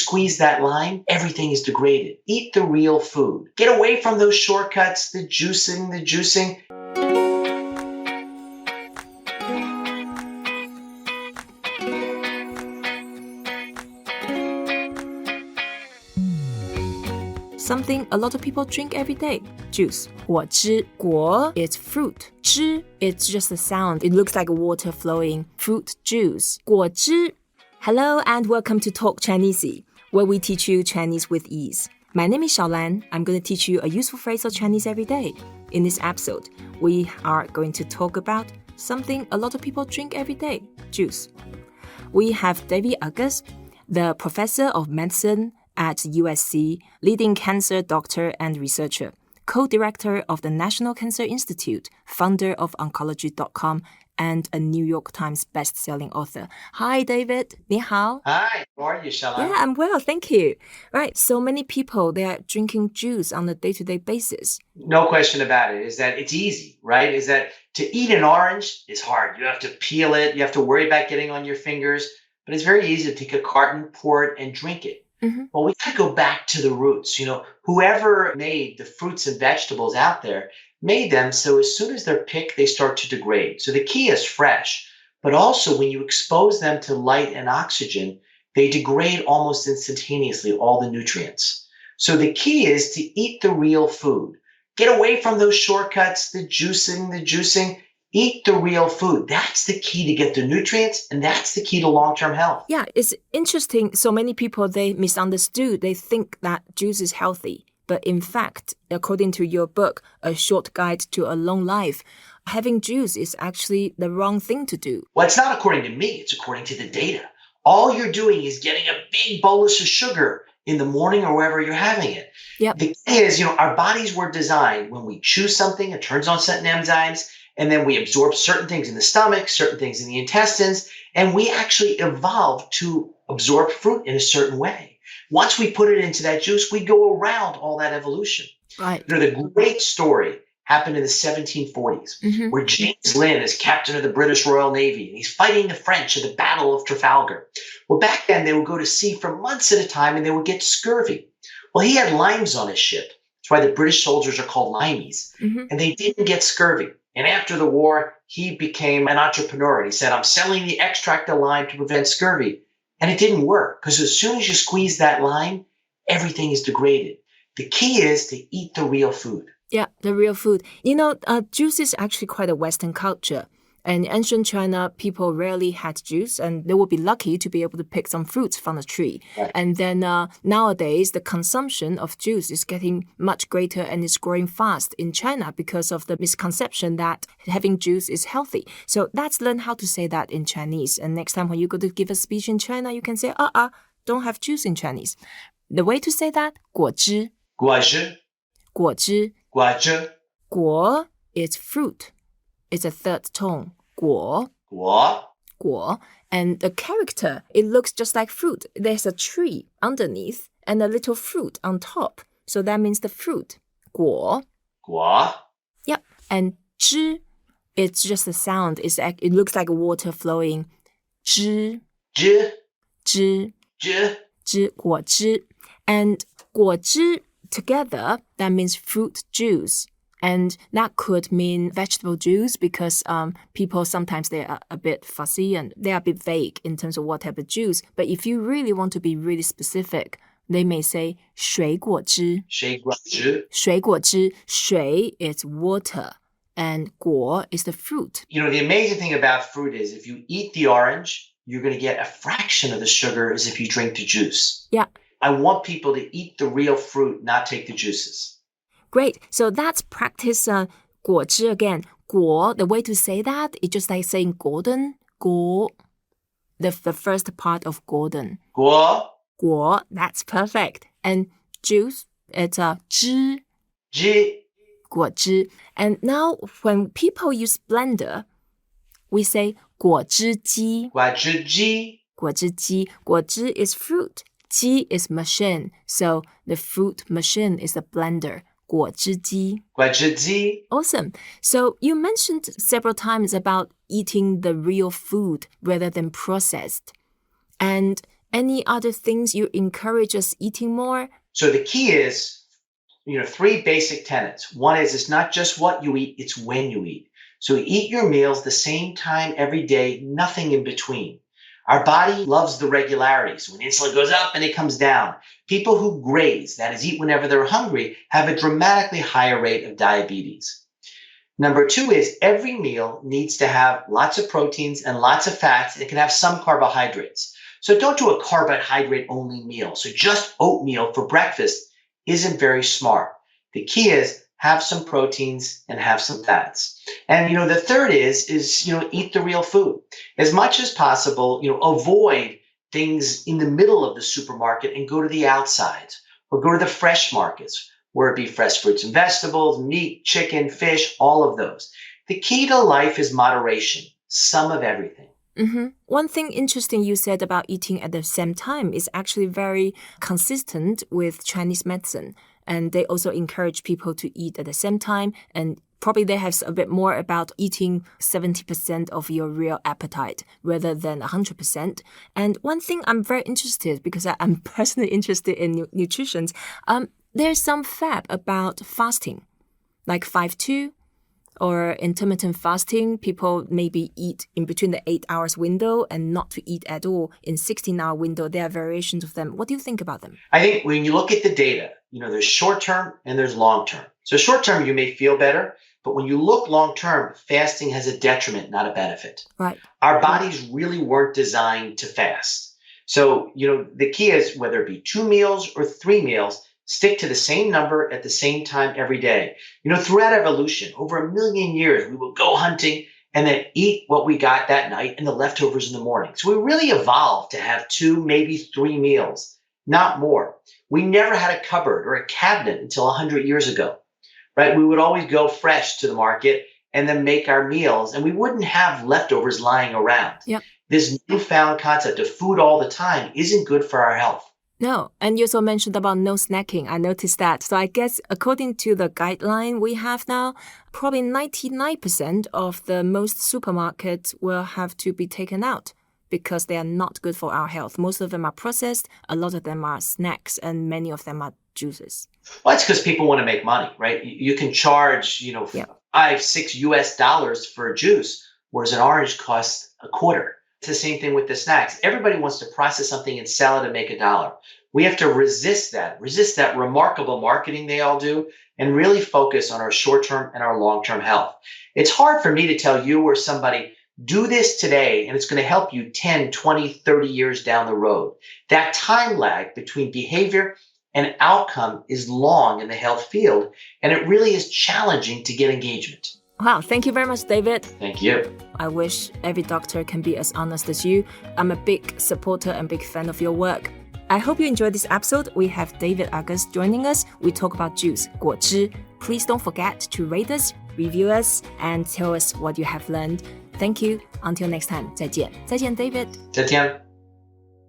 squeeze that line, everything is degraded. Eat the real food. Get away from those shortcuts, the juicing. Something a lot of people drink every day. Juice. 果汁. 果 is fruit. 汁 it's just a sound. It looks like water flowing. Fruit juice. 果汁. Hello and welcome to Talk Chineasy, where we teach you Chinese with ease. My name is ShaoLan. I'm going to teach you a useful phrase of Chinese every day. In this episode, we are going to talk about something a lot of people drink every day. Juice. We have David Agus, the professor of medicine at USC, leading cancer doctor and researcher, co-director of the National Cancer Institute, founder of Oncology.com, and a New York Times best-selling author. Hi, David. 你好. Hi, how are you, ShaoLan? Yeah, I'm well, thank you. Right, so many people, they are drinking juice on a day-to-day basis. No question about it, is that it's easy, right? Is that to eat an orange is hard. You have to peel it. You have to worry about getting on your fingers. But it's very easy to take a carton, pour it, and drink it. Mm-hmm. Well, we got to go back to the roots. Whoever made the fruits and vegetables out there made them so as soon as they're picked, they start to degrade. So the key is fresh, but also when you expose them to light and oxygen, they degrade almost instantaneously, all the nutrients. So the key is to eat the real food. Get away from those shortcuts, the juicing. Eat the real food. That's the key to get the nutrients, and that's the key to long-term health. Yeah, it's interesting. So many people, they misunderstood. They think that juice is healthy. But in fact, according to your book, A Short Guide to a Long Life, having juice is actually the wrong thing to do. Well, it's not according to me. It's according to the data. All you're doing is getting a big bolus of sugar in the morning or wherever you're having it. Yep. The key is, our bodies were designed when we chew something, it turns on certain enzymes, and then we absorb certain things in the stomach, certain things in the intestines, and we actually evolved to absorb fruit in a certain way. Once we put it into that juice, we go around all that evolution. Right. The great story happened in the 1740s, where James Lynn is captain of the British Royal Navy, and he's fighting the French at the Battle of Trafalgar. Well, back then, they would go to sea for months at a time, and they would get scurvy. Well, he had limes on his ship. That's why the British soldiers are called limeys. And they didn't get scurvy. And after the war, he became an entrepreneur. And he said, I'm selling the extract of lime to prevent scurvy. And it didn't work, because as soon as you squeeze that lime, everything is degraded. The key is to eat the real food. Yeah, the real food. Juice is actually quite a Western culture. In ancient China, people rarely had juice, and they would be lucky to be able to pick some fruits from the tree. Right. And then nowadays, the consumption of juice is getting much greater and is growing fast in China because of the misconception that having juice is healthy. So let's learn how to say that in Chinese. And next time when you go to give a speech in China, you can say, don't have juice in Chinese. The way to say that, 果汁. 果汁. 果汁. 果汁. 果 is fruit. It's a third tone. 果. 果. 果. And the character, it looks just like fruit. There's a tree underneath and a little fruit on top. So that means the fruit. 果. 果. Yep. And 汁, it's just a sound. It looks like water flowing. 汁. 汁. 汁. 汁. 汁, 果汁. And 果汁together, that means fruit juice. And that could mean vegetable juice because people sometimes they are a bit fussy and they are a bit vague in terms of what type of juice. But if you really want to be really specific, they may say 水果汁. 水果汁. 水果汁. 水 is water and 果 is the fruit. The amazing thing about fruit is if you eat the orange, you're going to get a fraction of the sugar as if you drink the juice. Yeah. I want people to eat the real fruit, not take the juices. Great. So that's practice 果汁 again. 果, the way to say that, it's just like saying golden. 果, the first part of golden. 果. 果, that's perfect. And juice, it's 汁. 汁. 果汁. And now when people use blender, we say 果汁机. 果汁机. 果汁机. 果汁 is fruit. 机 is machine. So the fruit machine is a blender. 果汁机. 果汁机. Awesome. So you mentioned several times about eating the real food rather than processed. And Any other things you encourage us eating more? So the key is, 3 basic tenets. One is it's not just what you eat, it's when you eat. So eat your meals the same time every day, nothing in between. Our body loves the regularity. So when insulin goes up and it comes down, people who graze, that is, eat whenever they're hungry, have a dramatically higher rate of diabetes. Number 2 is every meal needs to have lots of proteins and lots of fats. It can have some carbohydrates. So don't do a carbohydrate-only meal. So just oatmeal for breakfast isn't very smart. The key is have some proteins and have some fats. And, the third is eat the real food. As much as possible, avoid things in the middle of the supermarket and go to the outsides or go to the fresh markets, where it be fresh fruits and vegetables, meat, chicken, fish, all of those. The key to life is moderation, some of everything. Mm-hmm. One thing interesting you said about eating at the same time is actually very consistent with Chinese medicine. And they also encourage people to eat at the same time. And probably they have a bit more about eating 70% of your real appetite rather than 100%. And one thing I'm very interested, because I'm personally interested in nutrition, there's some fab about fasting, like 5-2 or intermittent fasting. People maybe eat in between the 8 hours window and not to eat at all in 16-hour window. There are variations of them. What do you think about them? I think when you look at the data, there's short-term and there's long-term. So short-term, you may feel better, but when you look long-term, fasting has a detriment, not a benefit. Right. Our bodies really weren't designed to fast. So, the key is whether it be 2 meals or 3 meals, stick to the same number at the same time every day. Throughout evolution, over 1 million years, we would go hunting and then eat what we got that night and the leftovers in the morning. So we really evolved to have 2, maybe 3 meals, not more. We never had a cupboard or a cabinet until 100 years ago, right? We would always go fresh to the market and then make our meals, and we wouldn't have leftovers lying around. Yep. This newfound concept of food all the time isn't good for our health. No, and you also mentioned about no snacking. I noticed that. So I guess according to the guideline we have now, probably 99% of the most supermarkets will have to be taken out because they are not good for our health. Most of them are processed, a lot of them are snacks, and many of them are juices. Well, it's because people want to make money, right? You can charge, $5-6 for a juice, whereas an orange costs $0.25. It's the same thing with the snacks. Everybody wants to process something and sell it and make $1. We have to resist that remarkable marketing they all do, and really focus on our short-term and our long-term health. It's hard for me to tell you or somebody, do this today, and it's going to help you 10, 20, 30 years down the road. That time lag between behavior and outcome is long in the health field, and it really is challenging to get engagement. Wow, thank you very much, David. Thank you. I wish every doctor can be as honest as you. I'm a big supporter and big fan of your work. I hope you enjoyed this episode. We have David Agus joining us. We talk about juice, 果汁. Please don't forget to rate us, review us, and tell us what you have learned. Thank you. Until next time, 再见. 再见, David. 再见.